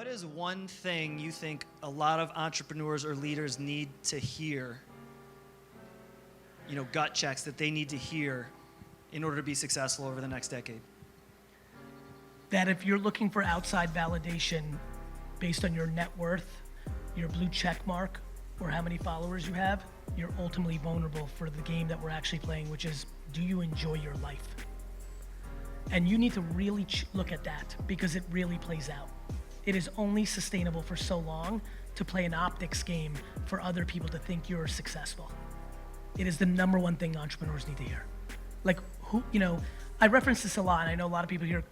What is one thing you think a lot of entrepreneurs or leaders need to hear, gut checks that they need to hear in order to be successful over the next decade? That if you're looking for outside validation based on your net worth, your blue check mark, or how many followers you have, you're ultimately vulnerable for the game that we're actually playing, which is, do you enjoy your life? And you need to really look at that, because it really plays out. It is only sustainable for so long to play an optics game for other people to think you're successful. It is the number one thing entrepreneurs need to hear. Like, I reference this a lot, and I know a lot of people here,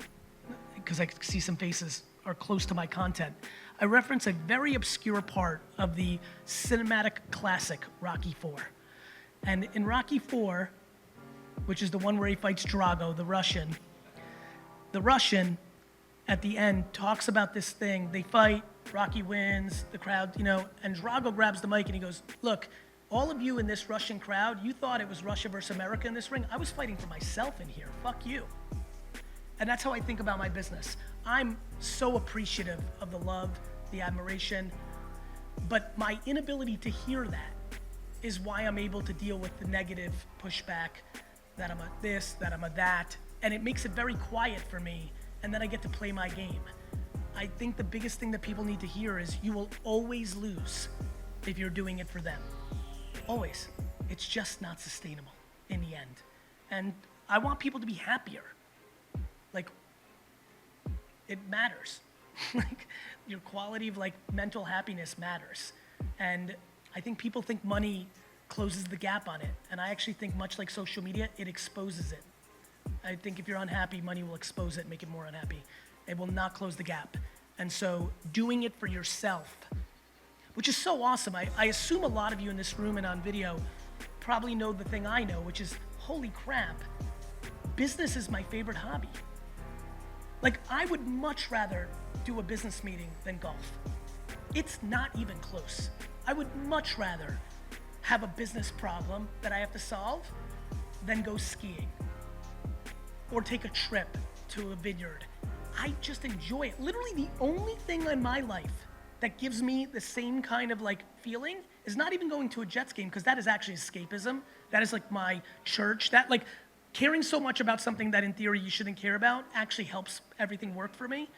because I see some faces are close to my content. I reference a very obscure part of the cinematic classic Rocky IV. And in Rocky IV, which is the one where he fights Drago, the Russian at the end talks about this thing. They fight, Rocky wins, the crowd, and Drago grabs the mic and he goes, look, all of you in this Russian crowd, you thought it was Russia versus America in this ring. I was fighting for myself in here, fuck you. And that's how I think about my business. I'm so appreciative of the love, the admiration, but my inability to hear that is why I'm able to deal with the negative pushback, that I'm a this, that I'm a that, and it makes it very quiet for me, and then I get to play my game. I think the biggest thing that people need to hear is you will always lose if you're doing it for them. Always. It's just not sustainable in the end. And I want people to be happier. Like, it matters. Like, your quality of mental happiness matters. And I think people think money closes the gap on it. And I actually think, much like social media, it exposes it. I think if you're unhappy, money will expose it, make it more unhappy. It will not close the gap. And so doing it for yourself, which is so awesome. I assume a lot of you in this room and on video probably know the thing I know, which is, holy crap, business is my favorite hobby. Like, I would much rather do a business meeting than golf. It's not even close. I would much rather have a business problem that I have to solve than go skiing or take a trip to a vineyard. I just enjoy it. Literally the only thing in my life that gives me the same kind of feeling is not even going to a Jets game, because that is actually escapism. That is my church. That caring so much about something that in theory you shouldn't care about actually helps everything work for me.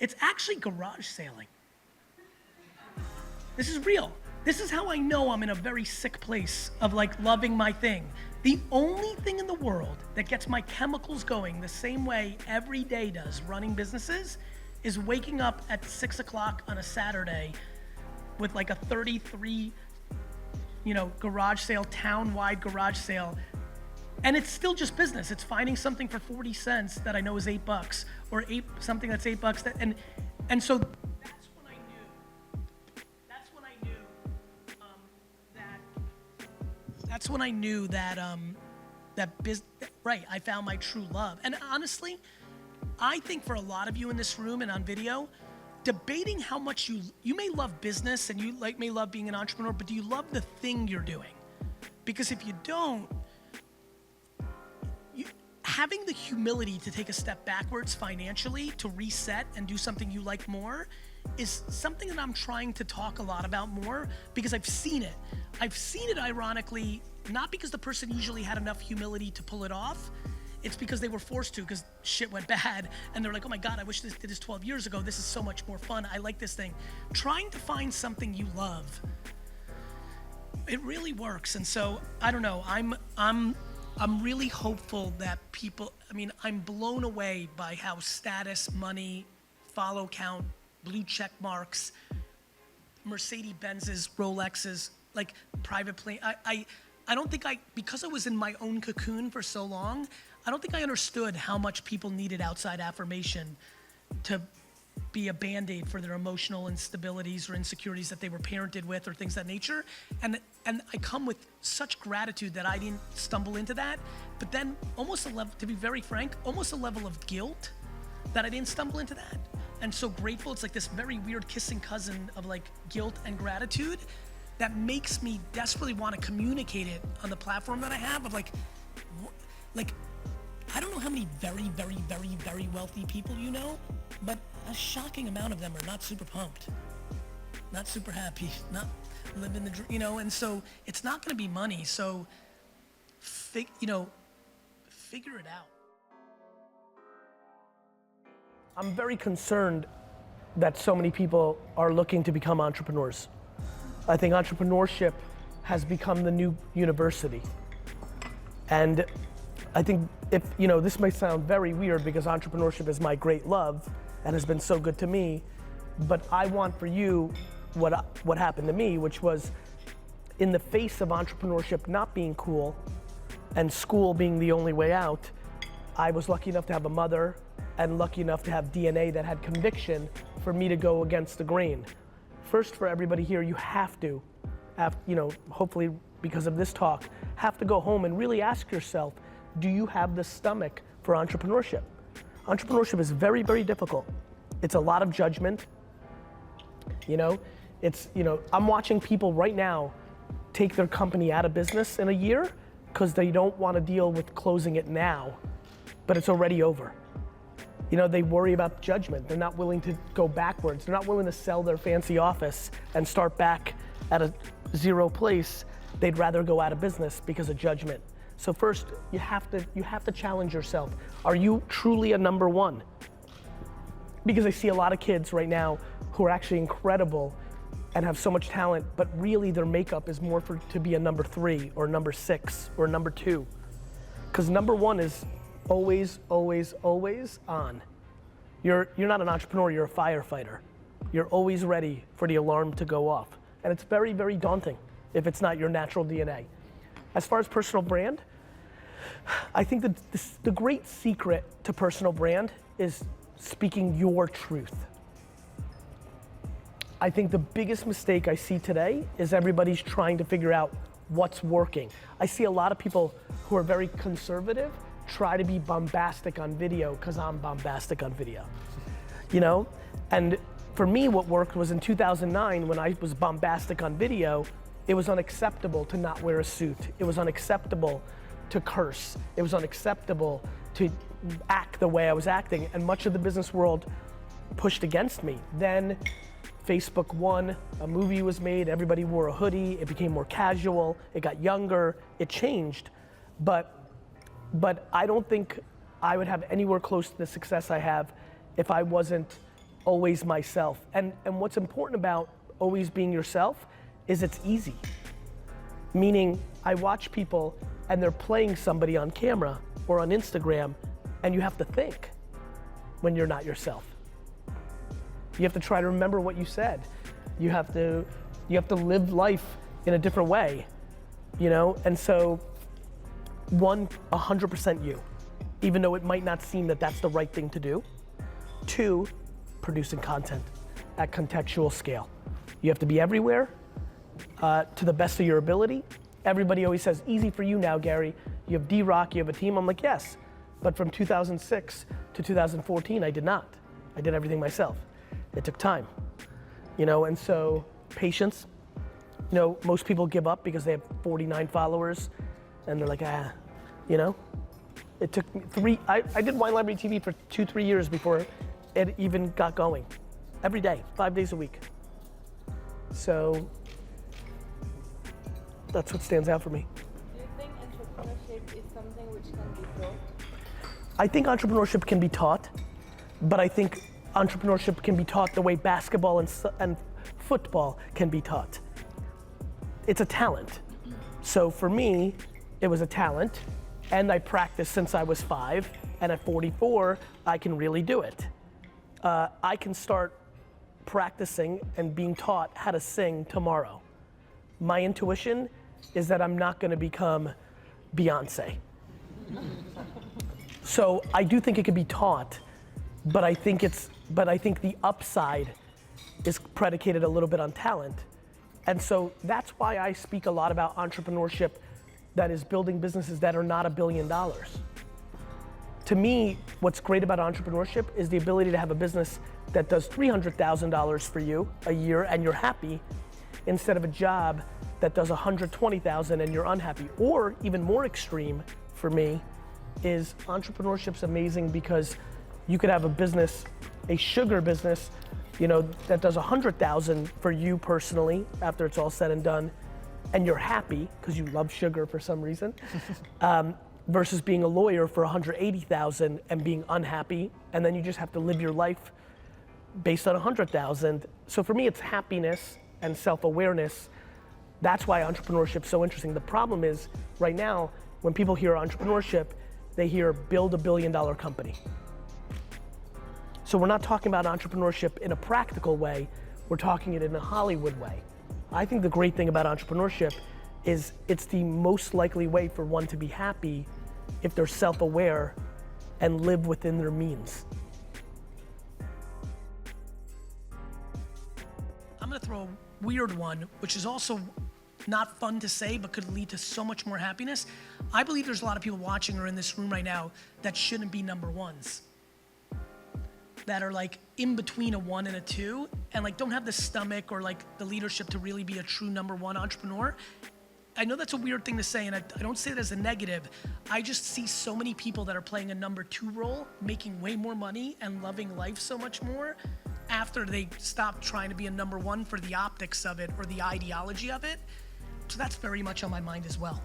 It's actually garage sailing. This is real. This is how I know I'm in a very sick place of loving my thing. The only thing in the world that gets my chemicals going the same way every day does running businesses is waking up at 6 o'clock on a Saturday with a 33, garage sale, town-wide garage sale. And it's still just business. It's finding something for 40 cents that I know is $8, or something that's $8. And so that's when I knew right, I found my true love. And honestly, I think for a lot of you in this room and on video, debating how much you may love business and you may love being an entrepreneur, but do you love the thing you're doing? Because if you don't, having the humility to take a step backwards financially, to reset and do something you like more, is something that I'm trying to talk a lot about more, because I've seen it. I've seen it, ironically, not because the person usually had enough humility to pull it off. It's because they were forced to, because shit went bad, and they're like, oh my God, I wish this did this 12 years ago. This is so much more fun. I like this thing. Trying to find something you love, it really works. And so, I don't know, I'm really hopeful that people, I'm blown away by how status, money, follow count, blue check marks, Mercedes-Benzes, Rolexes, private plane. I don't think because I was in my own cocoon for so long, I don't think I understood how much people needed outside affirmation to be a Band-Aid for their emotional instabilities or insecurities that they were parented with, or things of that nature. And I come with such gratitude that I didn't stumble into that, but then almost to be very frank, almost a level of guilt that I didn't stumble into that. And so grateful. It's this very weird kissing cousin of guilt and gratitude that makes me desperately want to communicate it on the platform that I have, of I don't know how many very, very, very, very wealthy people you know, but a shocking amount of them are not super pumped, not super happy, not living the dream, and so it's not gonna be money. So, figure it out. I'm very concerned that so many people are looking to become entrepreneurs. I think entrepreneurship has become the new university. And I think this may sound very weird because entrepreneurship is my great love and has been so good to me, but I want for you what happened to me, which was in the face of entrepreneurship not being cool and school being the only way out, I was lucky enough to have a mother and lucky enough to have DNA that had conviction for me to go against the grain. First, for everybody here, you have to, hopefully because of this talk, have to go home and really ask yourself, do you have the stomach for entrepreneurship? Entrepreneurship is very, very difficult. It's a lot of judgment. I'm watching people right now take their company out of business in a year because they don't want to deal with closing it now, but it's already over. They worry about judgment. They're not willing to go backwards. They're not willing to sell their fancy office and start back at a zero place. They'd rather go out of business because of judgment. So first, you have to challenge yourself. Are you truly a number one? Because I see a lot of kids right now who are actually incredible and have so much talent, but really their makeup is more to be a number 3 or number 6 or number 2. Because number 1 is always, always, always on. You're not an entrepreneur, you're a firefighter. You're always ready for the alarm to go off. And it's very, very daunting if it's not your natural DNA. As far as personal brand, I think that the great secret to personal brand is speaking your truth. I think the biggest mistake I see today is everybody's trying to figure out what's working. I see a lot of people who are very conservative try to be bombastic on video because I'm bombastic on video. And for me, what worked was in 2009 when I was bombastic on video, it was unacceptable to not wear a suit. It was unacceptable to curse. It was unacceptable to act the way I was acting, and much of the business world pushed against me. Then Facebook won, a movie was made, everybody wore a hoodie, it became more casual, it got younger, it changed. But I don't think I would have anywhere close to the success I have if I wasn't always myself. And what's important about always being yourself is it's easy. Meaning, I watch people and they're playing somebody on camera or on Instagram, and you have to think when you're not yourself. You have to try to remember what you said. You have to live life in a different way, And so, 100% you, even though it might not seem that that's the right thing to do. 2, producing content at contextual scale. You have to be everywhere to the best of your ability. Everybody always says, easy for you now, Gary. You have D-Rock, you have a team. I'm like, yes, but from 2006 to 2014, I did not. I did everything myself. It took time, and so patience. Most people give up because they have 49 followers and they're like, It took me I did Wine Library TV for 2-3 years before it even got going. Every day, 5 days a week. So that's what stands out for me. Do you think entrepreneurship is something which can be taught? I think entrepreneurship can be taught, but I think entrepreneurship can be taught the way basketball and football can be taught. It's a talent. So for me, it was a talent, and I practiced since I was 5, and at 44, I can really do it. I can start practicing and being taught how to sing tomorrow. My intuition is that I'm not gonna become Beyonce. So I do think it can be taught, but I think the upside is predicated a little bit on talent. And so that's why I speak a lot about entrepreneurship that is building businesses that are not $1 billion. To me, what's great about entrepreneurship is the ability to have a business that does $300,000 for you a year and you're happy, instead of a job that does $120,000 and you're unhappy. Or even more extreme for me is entrepreneurship's amazing because you could have a business a sugar business, you know, that does 100,000 for you personally after it's all said and done, and you're happy because you love sugar for some reason, versus being a lawyer for 180,000 and being unhappy, and then you just have to live your life based on 100,000. So for me, it's happiness and self-awareness. That's why entrepreneurship's so interesting. The problem is, right now, when people hear entrepreneurship, they hear build $1 billion company. So we're not talking about entrepreneurship in a practical way, we're talking it in a Hollywood way. I think the great thing about entrepreneurship is it's the most likely way for one to be happy if they're self-aware and live within their means. I'm gonna throw a weird one, which is also not fun to say, but could lead to so much more happiness. I believe there's a lot of people watching or in this room right now that shouldn't be number ones. That are like in between a 1 and a 2, and like don't have the stomach or like the leadership to really be a true number 1 entrepreneur. I know that's a weird thing to say, and I don't say it as a negative. I just see so many people that are playing a number 2 role, making way more money and loving life so much more after they stop trying to be a number 1 for the optics of it or the ideology of it. So that's very much on my mind as well.